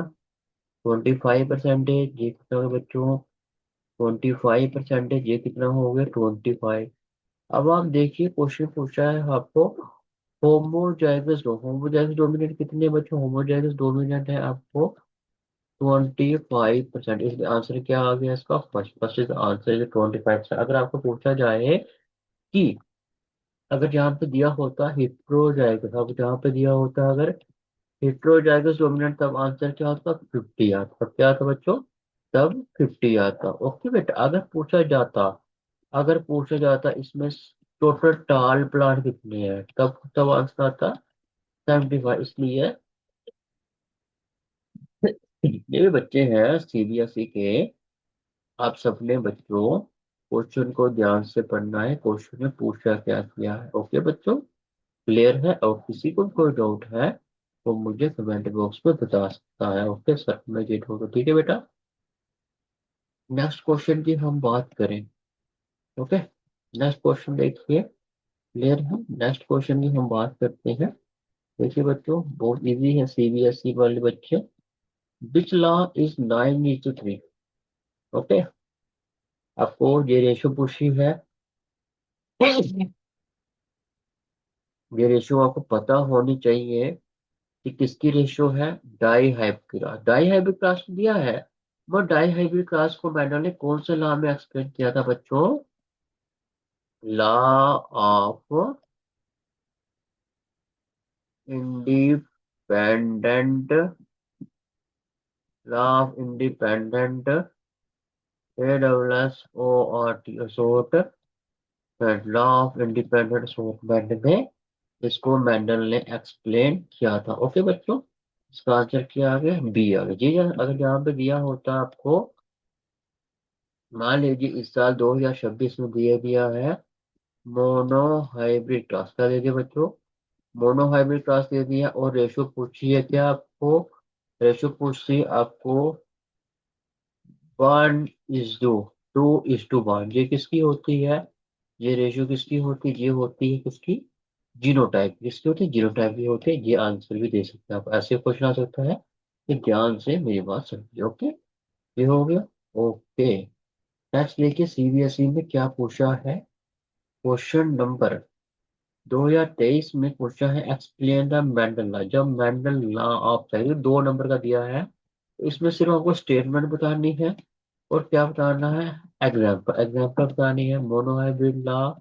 25%। ये कितना हो गया बच्चों, 25%। ये कितना हो गया, 25। अब आप देखिए, क्वेश्चन पूछा है आपको होमोजाइगस डोमिनेंट कितने बच्चों, होमोजाइगस डोमिनेंट है आपको 25%। इसलिए आंसर क्या आ गया इसका, first, first is answer is 25%। अगर आपको पूछा जाए कि अगर यहाँ पे दिया होता हेट्रोजाइगस, अब जहाँ पे दिया होता अगर हेट्रोजाइगस डोमिनेंट, तब आंसर क्या होता, 50 आता, तब क्या आता बच्चों, तब 50 आता, ओके बेटा। अगर पूछा जाता इसमें टोटल टाल प्लांट कितने हैं, तब तब आंसर आता 75। इसलिए जितने भी बच्चे हैं सीबीएसई के, आप सबने बच्चों क्वेश्चन को ध्यान से पढ़ना है, क्वेश्चन में पूछा क्या किया है, ओके बच्चों, क्लियर है? और किसी को कोई डाउट है वो मुझे कमेंट बॉक्स में बता सकता है। ओके सर, मैं ये तो ठीक है बेटा। नेक्स्ट क्वेश्चन की हम बात करें। ओके, नेक्स्ट क्वेश्चन देखिए। क्लियर है? नेक्स्ट क्वेश्चन की हम बात करते हैं। देखिए बच्चों, बहुत इजी है, सीबीएसई वाले बच्चे। Which law is 9:3? ओके, आपको ये रेशो पूछी है। ये रेशो आपको पता होनी चाहिए कि किसकी रेशो है। Dihybrid class, dihybrid class दिया है। वो डाई हाइब्रिड क्लास को मैंने ने कौन से लॉ में एक्सप्लेन किया था बच्चों? Law of independent, law of independent, A double S O R T short, law of independent short में इसको मेंडल ने एक्सप्लेन किया था। ओके बच्चों, इसका आंसर क्या आ गया? बी आ गया जी। अगर यहाँ पे दिया होता आपको, मान लीजिए इस साल 2026 में दिया दिया है मोनो हाइब्रिड क्लास, क्या दे दिया बच्चों? मोनो हाइब्रिड क्लास दे दिया। और रेशो पूछी है क्या आपको? रेशो पूछी आपको 1:2, 2:1। ये किसकी होती है? ये रेशो किसकी होती है? ये होती है किसकी? जीनोटाइप। किसकी होती है? जीनोटाइप की होती है। ये आंसर भी दे सकते हैं आप, ऐसे क्वेश्चन आ सकता है कि ध्यान से मेरी बात समझिए। ओके, ये हो गया। ओके, नेक्स्ट देखिए सीबीएसई में क्या पूछा है। क्वेश्चन नंबर 2023 में पूछा है, एक्सप्लेन द मेंडल लॉ। जब मेंडल लॉ ऑफ चाहिए 2 नंबर का दिया है, तो इसमें सिर्फ आपको स्टेटमेंट बतानी है और क्या बताना है? एग्जाम्पल, एग्जाम्पल बतानी है। Monohybrid law,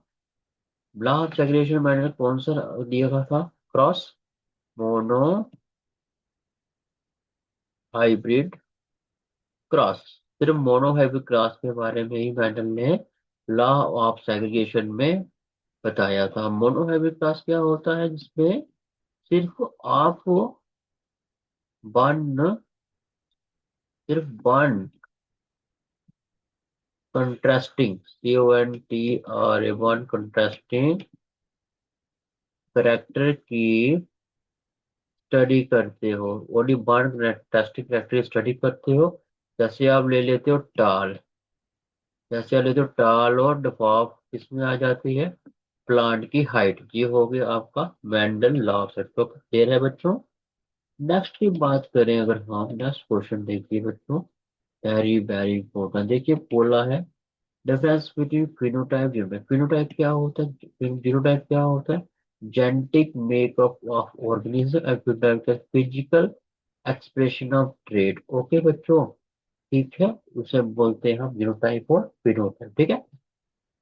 law of segregation मैंने कौन सा दिया था? Cross mono hybrid cross. सिर्फ मोनो हाइब्रिड क्रॉस के बारे में ही मेंडल ने लॉ ऑफ सेग्रीगेशन में बताया था। मोनो हाइब्रिड क्रॉस क्या होता है? जिसमें सिर्फ आप वन, सिर्फ one contrasting, CONTRA, one contrasting character की स्टडी करते हो। Only one contrasting character study करते हो। जैसे आप ले लेते हो टाल, जैसे आप लेते हो टाल और डफॉफ, किसमें आ जाती है? प्लांट की हाइट। ये हो गया आपका मेंडल लॉ ऑफ सेट। तो क्लियर है बच्चों? नेक्स्ट की बात करें अगर हम, नेक्स्ट क्वेश्चन देखिए बच्चों, वेरी वेरी इंपॉर्टेंट। देखिए बोला है difference between phenotype genotype. Phenotype क्या होता है? जीनोटाइप क्या होता है? Genetic makeup of organism. And phenotype का physical expression of trait. Okay बच्चों, ठीक है, उसे बोलते हैं हम जीनोटाइप और फिनोटाइप। ठीक है,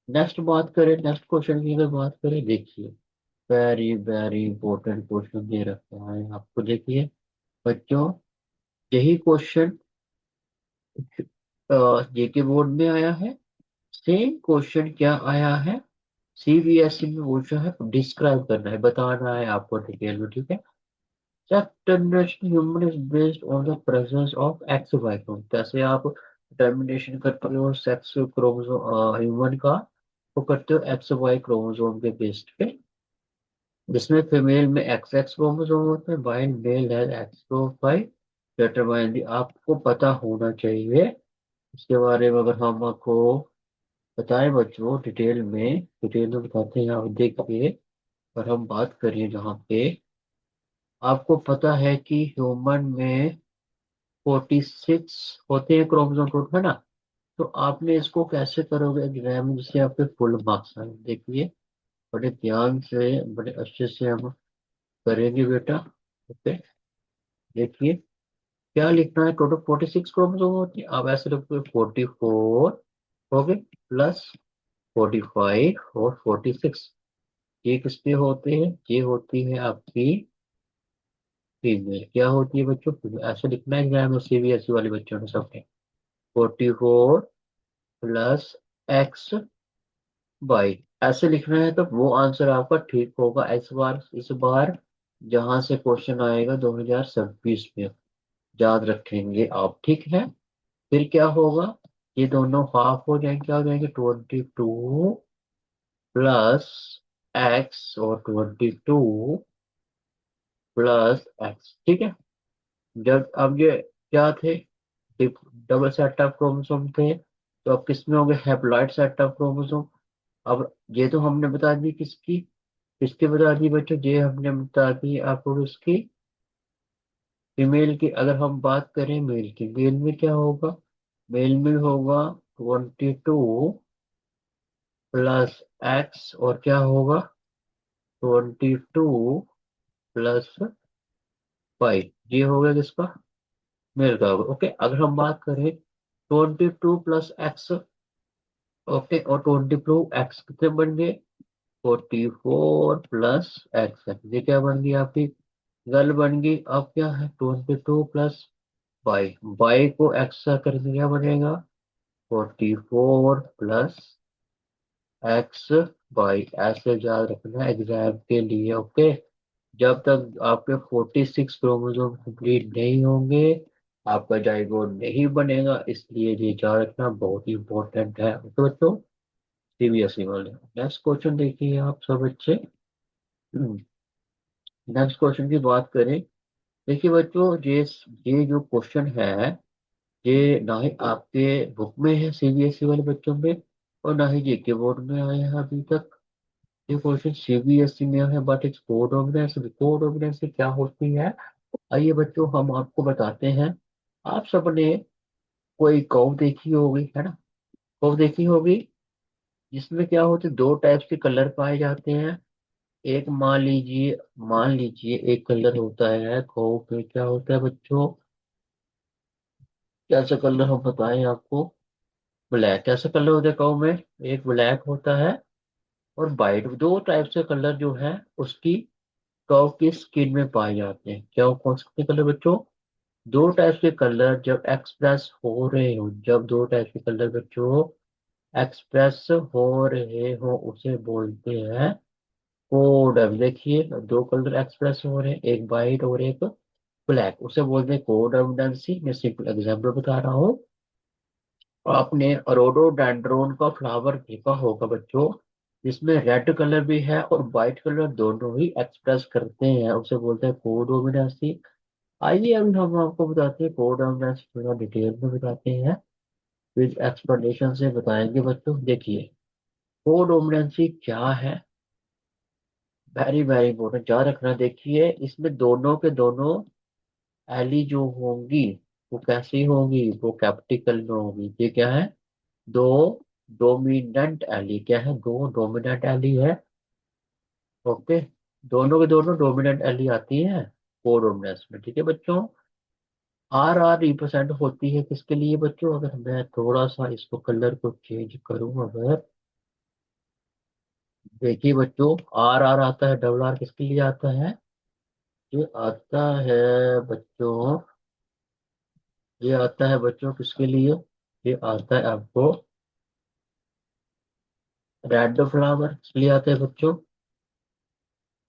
नेक्स्ट बात करें, नेक्स्ट क्वेश्चन की अगर बात करें, देखिए वेरी वेरी इंपॉर्टेंट क्वेश्चन दे रखा है आपको। देखिए बच्चों, यही क्वेश्चन जेके बोर्ड में आया है। सेम क्वेश्चन क्या आया है सीबीएसई में? पूछा है डिस्क्राइब करना है, बताना है आपको डिटेल में। ठीक है, termination human is based on the presence of X Y chromosome. कैसे आप टर्मिनेशन करते हो सेक्स क्रोमोसोम ह्यूमन का? वो करते हो एक्स वाई क्रोमोसोम के बेस्ड पे, जिसमें फीमेल में एक्स एक्स क्रोमोसोम होते हैं, वाइल मेल है एक्स वाई। डिटरमाइन दी, आपको पता होना चाहिए इसके बारे में। अगर हम आपको बताएं बच्चों डिटेल में बताते हैं। आप देखिए, अगर हम बात करें जहाँ पे, आपको पता है कि ह्यूमन में 46 होते हैं क्रोमोसोम टोटल, है ना? तो आपने इसको कैसे करोगे एग्जाम, जिससे आपके फुल मार्क्स आए? देखिए बड़े ध्यान से, बड़े अच्छे से हम करेंगे बेटा। ओके, देखिए क्या लिखना है। टोटल 46 क्रोमोसोम होती है, आप ऐसे लिखोगे 44 हो गए, प्लस 45 और 46। ये किसके होते हैं? ये होती है आपकी फीमेल। क्या होती है बच्चों? female। ऐसे लिखना है एग्जाम में सीबीएसई वाले बच्चों ने सबने। 44 प्लस एक्स वाई, ऐसे लिखना है, तो वो आंसर आपका ठीक होगा इस बार जहां से क्वेश्चन आएगा 2026 में। याद रखेंगे आप, ठीक है? फिर क्या होगा? ये दोनों हाफ हो जाएंगे, क्या हो जाएंगे? 22 प्लस एक्स और 22 + एक्स, ठीक है। जब अब ये क्या थे, डबल सेट ऑफ क्रोमोसोम थे, तो अब किस में हो गए, हैप्लॉइड सेट ऑफ क्रोमोसोम। अब ये तो हमने बता दी किसकी, किसकी बता दी बच्चों, ये हमने बता दी आपको इसकी, फीमेल की। अगर हम बात करें मेल की, मेल में क्या होगा, मेल में होगा 22 + एक्स, और क्या होगा 22 + 5, ये हो गया किसका, मेल का होगा। ओके, अगर हम बात करें 22 + एक्स, ओके, और 22 एक्स कितने बन गए, 44 + एक्स, ये क्या बन गई आपकी, गर्ल बन गई। अब क्या है 22 + 5, बाई को एक्स का करके क्या बनेगा, 44 + एक्स, ऐसे याद रखना एग्जाम के लिए। ओके, जब तक आपके 46 क्रोमोसोम कंप्लीट नहीं होंगे, आपका जाइगोट नहीं बनेगा, इसलिए ये याद रखना बहुत ही इंपॉर्टेंट है। तो बच्चों, सीबीएसई वाले नेक्स्ट क्वेश्चन देखिए आप सब बच्चे। नेक्स्ट क्वेश्चन की बात करें, देखिए बच्चों, ये जो क्वेश्चन है, ये ना ही आपके बुक में है सीबीएसई वाले बच्चों में, और ना ही जीके बोर्ड में आए हैं अभी तक। ये क्वेश्चन सीबीएसई में है, बट इट्स कोडोमिनेंस। कोडोमिनेंस क्या होती है, आइए बच्चों हम आपको बताते हैं। आप सबने कोई कौ देखी होगी, है ना, कौ देखी होगी, जिसमें क्या होते, दो टाइप्स के कलर पाए जाते हैं। एक मान लीजिए एक कलर होता है कौ पे, क्या होता है बच्चों, कैसा कलर हम बताएं आपको, ब्लैक। कैसा कलर होता है कौ में, एक ब्लैक होता है और वाइट, दो टाइप से कलर जो है उसकी कौ की स्किन में पाए जाते हैं। क्या कौन से कलर बच्चों, दो टाइप के कलर जब एक्सप्रेस हो रहे हो, जब दो टाइप के कलर बच्चों एक्सप्रेस हो रहे हो, उसे बोलते हैं कोड। अब देखिए, दो कलर एक्सप्रेस हो रहे हैं, एक वाइट और एक ब्लैक, उसे बोलते हैं कोड ऑफ। मैं सिंपल एग्जाम्पल बता रहा हूँ। आपने रोडोडेंड्रोन का फ्लावर देखा होगा बच्चों, जिसमें रेड कलर भी है और व्हाइट कलर, दोनों ही एक्सप्रेस करते हैं, उसे बोलते हैं कोडोमिनेंसी। आइए अभी हम आपको बताते हैं कोडोमिनेंसी, थोड़ा डिटेल में बताते हैं, विद एक्सप्लेनेशन से बताएंगे बच्चों। देखिए, कोडोमिनेंसी क्या है, वेरी वेरी इंपॉर्टेंट, याद रखना। देखिए, इसमें दोनों के दोनों एली जो होंगी, वो कैसी होंगी, वो कैपिटल में होंगी। ये क्या है, दो डोमिनेंट एली, क्या है, दो डोमिनेंट एली है। ओके, दोनों के दोनों डोमिनेंट एली आती है कोडोमिनेंस में, ठीक है बच्चों। आर आर रिप्रेजेंट होती है किसके लिए बच्चों, अगर मैं थोड़ा सा इसको कलर को चेंज करूं, अगर देखिए बच्चों, आर आर आता है, डबल आर किसके लिए आता है, ये आता है बच्चों, ये आता है बच्चों किसके लिए, ये आता है आपको रेड फ्लावर के लिए आता है बच्चों,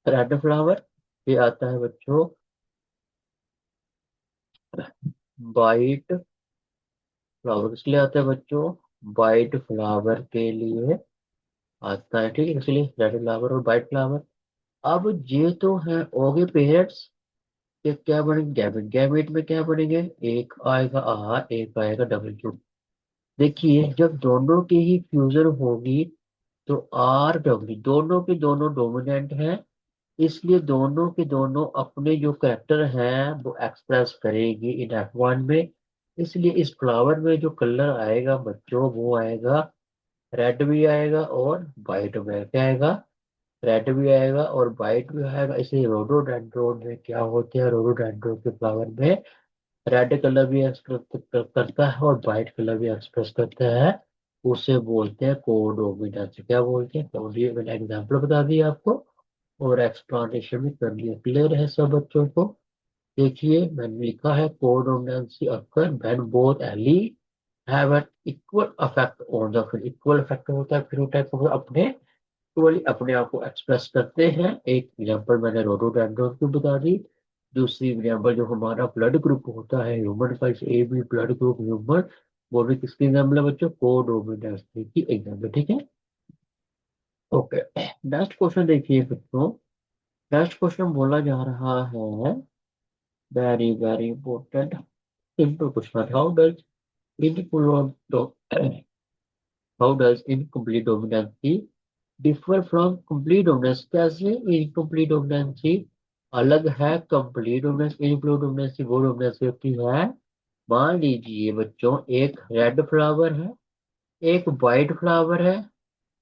रेड फ्लावर। ये आता है बच्चों वाइट फ्लावर, किस लिए आता है बच्चों, वाइट फ्लावर के लिए आता है, ठीक है, इसलिए रेड फ्लावर और वाइट फ्लावर। अब ये तो है हो गए पेयर्स, ये क्या बनेंगे, गैमेट। गैमेट में क्या बनेंगे, एक आएगा आर, एक आएगा डबल क्यू। देखिए, जब दोनों की ही फ्यूजन होगी, तो आर डब्ल्यू दोनों के दोनों डोमिनेंट हैं, इसलिए दोनों के दोनों अपने जो करेक्टर हैं वो एक्सप्रेस करेगी इन F1 में। इसलिए इस फ्लावर में जो कलर आएगा बच्चों, वो आएगा रेड भी आएगा और वाइट भी आएगा। क्या आएगा, रेड भी आएगा और वाइट भी आएगा। इसलिए रोडोडेंड्रोन में क्या होते हैं, रोडोडेंड्रोन के फ्लावर में रेड कलर भी एक्सप्रेस करता है और वाइट कलर भी एक्सप्रेस करता है, उसे बोलते हैं कोडोमिनेंस। क्या बोलते हैं, तो ये मैंने एग्जाम्पल बता दिया आपको और एक्सप्लेनेशन भी कर दिया। क्लियर है सब बच्चों को। देखिए, मैंने लिखा है codominancy occur when both allele have an equal affect on the फिर। इक्वल इफेक्ट होता है फिनोटाइप को अपने इक्वली अपने आप को एक्सप्रेस करते हैं। एक एग्जांपल मैंने रोडोडेंड्रॉन की बता दी, दूसरी एग्जांपल जो हमारा ब्लड ग्रुप होता है ह्यूमन का, A B blood group human, वो भी किसकी एग्जाम्पल है बच्चों, कोडोमिनेंस की एग्जाम्पल, ठीक है। ओके, नेक्स्ट क्वेश्चन देखिए बच्चों। नेक्स्ट क्वेश्चन बोला जा रहा है, very very important, simple question. How does incomplete dominancy differ from complete dominance? कैसे इनकम्प्लीट डोमिनेंसी अलग है कंप्लीट डोमिनेंस? इनकम्प्लीट डोमिनेंसी वो डोमिनेंसी होती है, मान लीजिए बच्चों एक रेड फ्लावर है, एक वाइट फ्लावर है,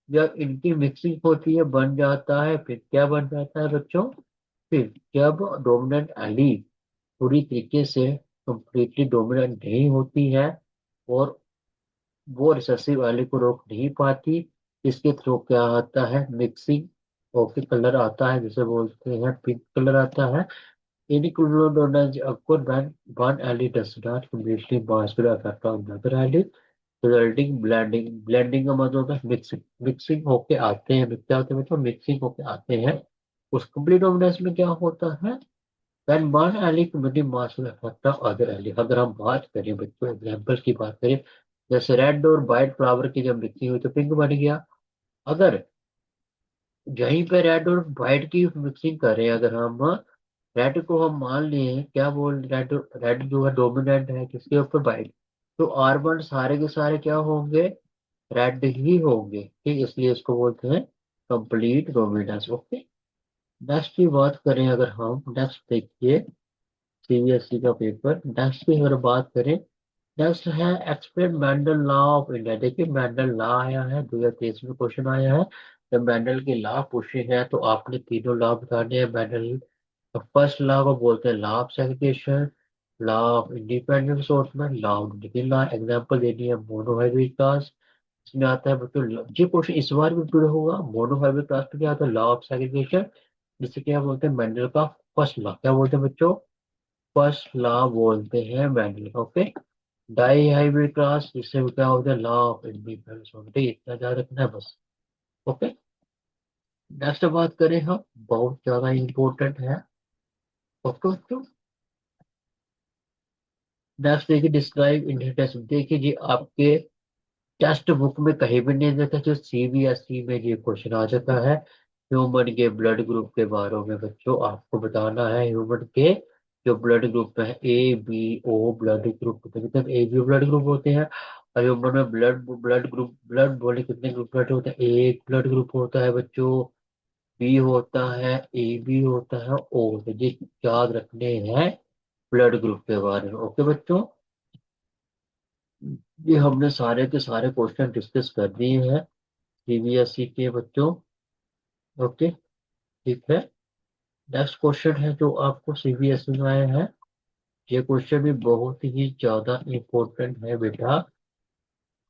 जब इनकी मिक्सिंग होती है बन जाता है, फिर क्या बन जाता है बच्चों? फिर जब डोमिनेंट एली पूरी तरीके से कंप्लीटली डोमिनेंट नहीं होती है और वो रिसेसिव एली को रोक नहीं पाती, इसके थ्रू क्या आता है? मिक्सिंग ओके कलर आता है, जिसे बोलते हैं पिंक कलर आता है। Included occur when one allele does not completely mask the effect of another allele, resulting blending. Blending का मतलब होता है मिक्सिंग। मिक्सिंग होके आते हैं, क्या होते हैं मतलब मिक्सिंग होके आते हैं। उस कंप्लीट डोमिनेंस में क्या होता है? When one allele community mass will affect other allele. अगर हम बात करें बच्चों, एग्जाम्पल की बात करें, जैसे रेड और व्हाइट फ्लावर की जब मिक्सिंग हुई तो पिंक बन गया। अगर यहीं पे रेड और व्हाइट की मिक्सिंग करें, अगर हम रेड को हम मान लिए क्या बोल, रेड रेड जो है डोमिनेंट है किसके ऊपर? व्हाइट। तो R1 सारे के सारे क्या होंगे? रेड ही होंगे, ठीक, इसलिए इसको बोलते हैं कंप्लीट डोमिनेंस। ओके, नेक्स्ट की बात करें अगर हम, नेक्स्ट देखिए सीबीएसई का पेपर, नेक्स्ट की अगर बात करें, नेक्स्ट है explain Mendel law of India. देखिए मेंडल लॉ आया है 2023 में, क्वेश्चन आया है। जब मेंडल के लॉ पूछे हैं तो आपने तीनों लॉ बताने हैं मेंडल। फर्स्ट लॉ को बोलते हैं law of segregation, law of independence of law of degree law. Example देनी है मोनोहाइब्रिड क्लास, इसमें आता है बच्चों ये क्वेश्चन इस बार भी पूरा होगा। मोनोहाइब्रिड क्लास में क्या आता है? लॉ ऑफ सेग्रीगेशन, जिसे क्या बोलते हैं? मेंडल का फर्स्ट लॉ। क्या बोलते हैं बच्चों? फर्स्ट लॉ बोलते हैं मेंडल का। ओके, डाई हाइब्रिड क्लास जिससे क्या होता है? लॉ ऑफ इंडिपेंडेंस ऑफ, ठीक है, इतना याद रखना है बस। ओके, नेक्स्ट बात करें हम, बहुत ज्यादा इंपॉर्टेंट है। ओके बच्चों, नेक्स्ट देखिए डिस्क्राइब इंडियन टेस्ट। देखिए जी आपके टेक्स्ट बुक में कहीं भी नहीं देखा, जो सीबीएसई में ये क्वेश्चन आ जाता है। ह्यूमन के ब्लड ग्रुप के बारे में बच्चों आपको बताना है। ह्यूमन के जो ब्लड ग्रुप है, A B O blood group, मतलब ए बी ब्लड ग्रुप होते हैं। और ह्यूमन में blood blood group, blood body कितने ग्रुप ब्लड होते हैं? एक ब्लड ग्रुप होता है बच्चों, बी होता है, ए बी होता है, ओ होता है। ये याद रखने हैं ब्लड ग्रुप के बारे में। ओके बच्चों, ये हमने सारे के सारे क्वेश्चन डिस्कस कर दिए हैं सीबीएसई के बच्चों। ओके, ठीक है। नेक्स्ट क्वेश्चन है जो आपको सीबीएसई में आया है, ये क्वेश्चन भी बहुत ही ज्यादा इंपॉर्टेंट है बेटा।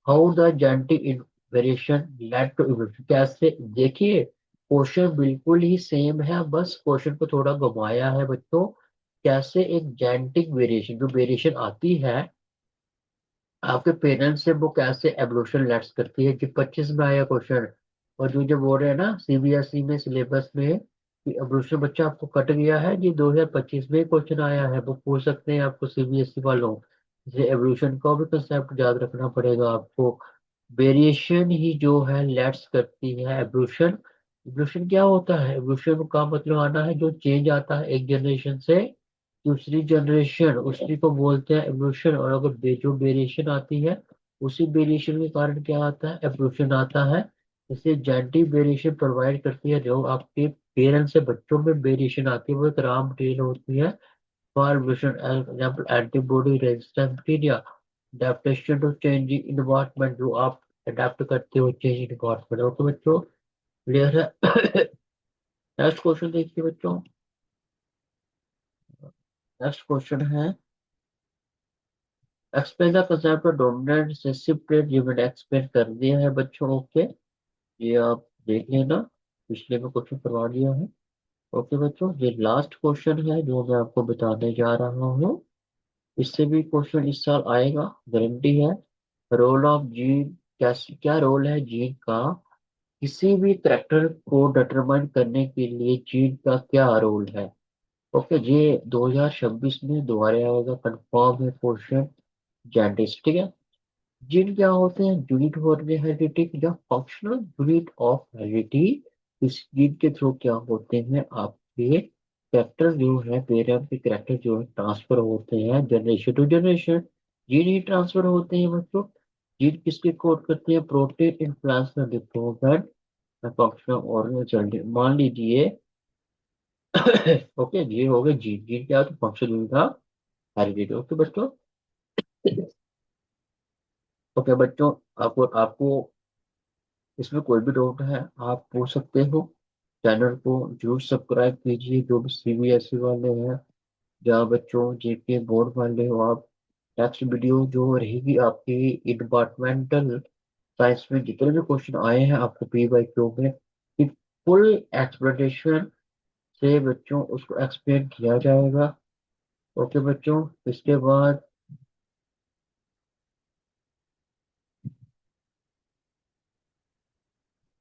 How the genetic variation led to evolution? कैसे? देखिए क्वेश्चन बिल्कुल ही सेम है, बस क्वेश्चन को थोड़ा घुमाया है बच्चों। कैसे एक जेनेटिक वेरिएशन, जो वेरिएशन आती है आपके पेरेंट्स से, वो कैसे एवोल्यूशन लेट्स करती है, कि 25 में आया क्वेश्चन। और जो जो बोल रहे हैं ना सीबीएसई में सिलेबस में कि एवोल्यूशन बच्चा आपको कट गया है, ये 2025 में क्वेश्चन आया है, वो पूछ सकते हैं आपको सीबीएसई वालों। इसलिए एवोल्यूशन का भी कंसेप्ट याद रखना पड़ेगा आपको। वेरिएशन ही जो है लेट्स करती है एवोल्यूशन। एवोल्यूशन क्या होता है? एवोल्यूशन का मतलब आना है जो चेंज आता है एक जनरेशन से दूसरी जनरेशन, उसी को बोलते हैं एवोल्यूशन। और अगर जो वेरिएशन आती है, उसी वेरिएशन के कारण क्या आता है? एवोल्यूशन आता है। जैसे जेनेटिक वेरिएशन प्रोवाइड करती है, जो आपके पेरेंट्स से बच्चों में वेरिएशन आती है, वो एक रॉ मटेरियल होती है for evolution. Example antibody resistance bacteria, adaptation to changing environment, जो आप अडेप्ट करते हो चेंजिंग इन्वायरमेंट। ओके बच्चों, क्लियर है? नेक्स्ट क्वेश्चन देखिए बच्चों। नेक्स्ट क्वेश्चन है explain the concept of dominant recessive trait. ये मैंने एक्सप्लेन कर दिया है बच्चों। ओके, ये आप देख लेना, पिछले में क्वेश्चन करवा दिया है। ओके बच्चों, ये लास्ट क्वेश्चन है जो मैं आपको बताने जा रहा हूँ। इससे भी क्वेश्चन इस साल आएगा, गारंटी है। रोल ऑफ जीन, कैसे, क्या रोल है जीन का किसी भी करेक्टर को डिटरमाइन करने के लिए? जीन का क्या रोल है? ओके, ये 2026 में दोबारा आएगा, कंफर्म है क्वेश्चन, जेनेटिक्स, ठीक है। जीन क्या होते हैं? यूनिट होते हैं हेरिडिटी या फंक्शनल यूनिट ऑफ हेरिडिटी। इस जीन के थ्रू क्या होते हैं, आपके कैरेक्टर जो है, पेरेंट के कैरेक्टर जो है ट्रांसफर होते हैं जनरेशन टू जनरेशन। जीन ही ट्रांसफर होते हैं बच्चों। जीन किसके कोड करते हैं? Protein influence development functional organization, मान लीजिए। ओके, ये हो गया जीन। जीन क्या होता है? Functional unit of heredity. Okay बच्चों। ओके बच्चों, आपको आपको इसमें कोई भी डाउट है आप पूछ सकते हो। चैनल को जरूर सब्सक्राइब कीजिए, जो भी सीबीएसई वाले हैं, जहाँ बच्चों जेके बोर्ड वाले हो आप। नेक्स्ट वीडियो जो रहेगी आपकी डिपार्टमेंटल साइंस में जितने भी क्वेश्चन आए हैं आपको पी बाई क्यू में, फुल एक्सप्लेनेशन से बच्चों उसको एक्सप्लेन किया जाएगा। ओके बच्चों, इसके बाद